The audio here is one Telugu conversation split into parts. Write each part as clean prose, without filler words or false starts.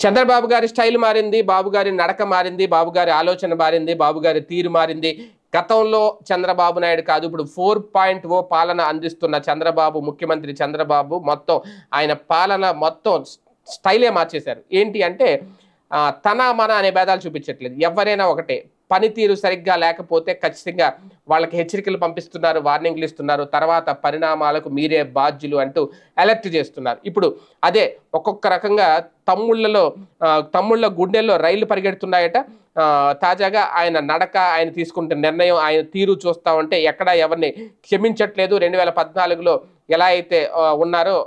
చంద్రబాబు గారి స్టైల్ మారింది, బాబు గారి నడక మారింది, బాబు గారి ఆలోచన మారింది, బాబు గారి తీరు మారింది. గతంలో చంద్రబాబు నాయుడు కాదు, ఇప్పుడు 4.0 పాలన అందిస్తున్న చంద్రబాబు, ముఖ్యమంత్రి చంద్రబాబు మొత్తం ఆయన పాలన మొత్తం స్టైలే మార్చేశారు. ఏంటి అంటే తన మన అనే భేదాలు చూపించట్లేదు. ఎవరైనా ఒకటే, పనితీరు సరిగ్గా లేకపోతే ఖచ్చితంగా వాళ్ళకి హెచ్చరికలు పంపిస్తున్నారు, వార్నింగ్లు ఇస్తున్నారు, తర్వాత పరిణామాలకు మీరే బాధ్యులు అంటూ అలర్ట్ చేస్తున్నారు. ఇప్పుడు అదే ఒక్కొక్క రకంగా తమ్ముళ్ళ గుండెల్లో రైళ్లు పరిగెడుతున్నాయట. తాజాగా ఆయన నడక, ఆయన తీసుకుంటున్న నిర్ణయం, ఆయన తీరు చూస్తా ఉంటే ఎక్కడ ఎవరిని క్షమించట్లేదు. 2014లో ఎలా అయితే ఉన్నారో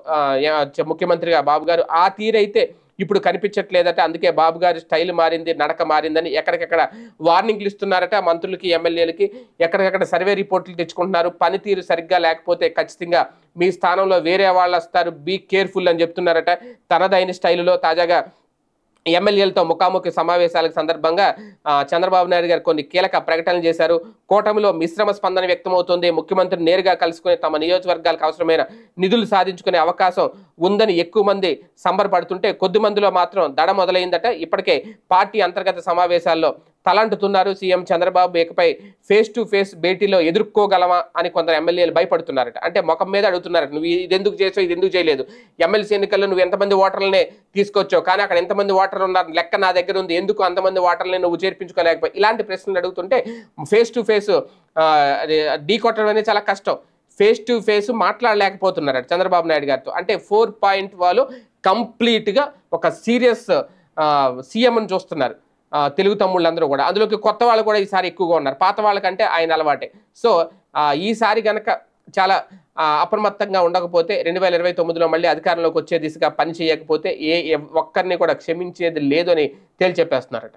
ముఖ్యమంత్రిగా బాబు గారు, ఆ తీరైతే ఇప్పుడు కనిపించట్లేదట. అందుకే బాబు గారి స్టైల్ మారింది, నడక మారిందని ఎక్కడికెక్కడ వార్నింగ్లు ఇస్తున్నారట మంత్రులకి, ఎమ్మెల్యేలకి. ఎక్కడికక్కడ సర్వే రిపోర్ట్లు తెచ్చుకుంటున్నారు. పనితీరు సరిగ్గా లేకపోతే ఖచ్చితంగా మీ స్థానంలో వేరే వాళ్ళు వస్తారు, బీ కేర్ఫుల్ అని చెప్తున్నారట. తనదైన స్టైలులో తాజాగా ఎమ్మెల్యేలతో ముఖాముఖి సమావేశాలకు సందర్భంగా చంద్రబాబు నాయుడు గారు కొన్ని కీలక ప్రకటనలు చేశారు. కూటమిలో మిశ్రమ స్పందన వ్యక్తమవుతుంది. ముఖ్యమంత్రిని నేరుగా కలుసుకుని తమ నియోజకవర్గాలకు అవసరమైన నిధులు సాధించుకునే అవకాశం ఉందని ఎక్కువ మంది సంబరపడుతుంటే, కొద్ది మందిలో మాత్రం దడ మొదలైందట. ఇప్పటికే పార్టీ అంతర్గత సమావేశాల్లో తలంటుతున్నారు సీఎం చంద్రబాబు. ఇకపై ఫేస్ టు ఫేస్ భేటీలో ఎదుర్కోగలమా అని కొందరు ఎమ్మెల్యేలు భయపడుతున్నారట. అంటే ముఖం మీద అడుగుతున్నారట, నువ్వు ఇది ఎందుకు చేసావు, ఇది ఎందుకు చేయలేదు, ఎమ్మెల్సీ ఎన్నికల్లో నువ్వు ఎంతమంది ఓటర్లనే తీసుకొచ్చావు, కానీ అక్కడ ఎంతమంది ఓటర్లు ఉన్నారు లెక్క నా దగ్గర ఉంది, ఎందుకు అంతమంది ఓటర్లని నువ్వు చేర్పించుకోలేకపోయి, ఇలాంటి ప్రశ్నలు అడుగుతుంటే ఫేస్ టు ఫేస్ ఢీ కొట్టడం అనేది చాలా కష్టం. ఫేస్ టు ఫేస్ మాట్లాడలేకపోతున్నారట చంద్రబాబు నాయుడు గారితో. అంటే 4.0 కంప్లీట్గా ఒక సీరియస్ సీఎంని చూస్తున్నారు తెలుగు తమ్ముళ్ళందరూ కూడా. అందులోకి కొత్త వాళ్ళు కూడా ఈసారి ఎక్కువగా ఉన్నారు, పాత వాళ్ళకంటే ఆయన అలవాటే. సో ఈసారి గనక చాలా అప్రమత్తంగా ఉండకపోతే 2029లో మళ్ళీ అధికారంలోకి వచ్చే దిశగా పని చేయకపోతే ఒక్కరిని కూడా క్షమించేది లేదు అని తేల్చెప్పేస్తున్నారట.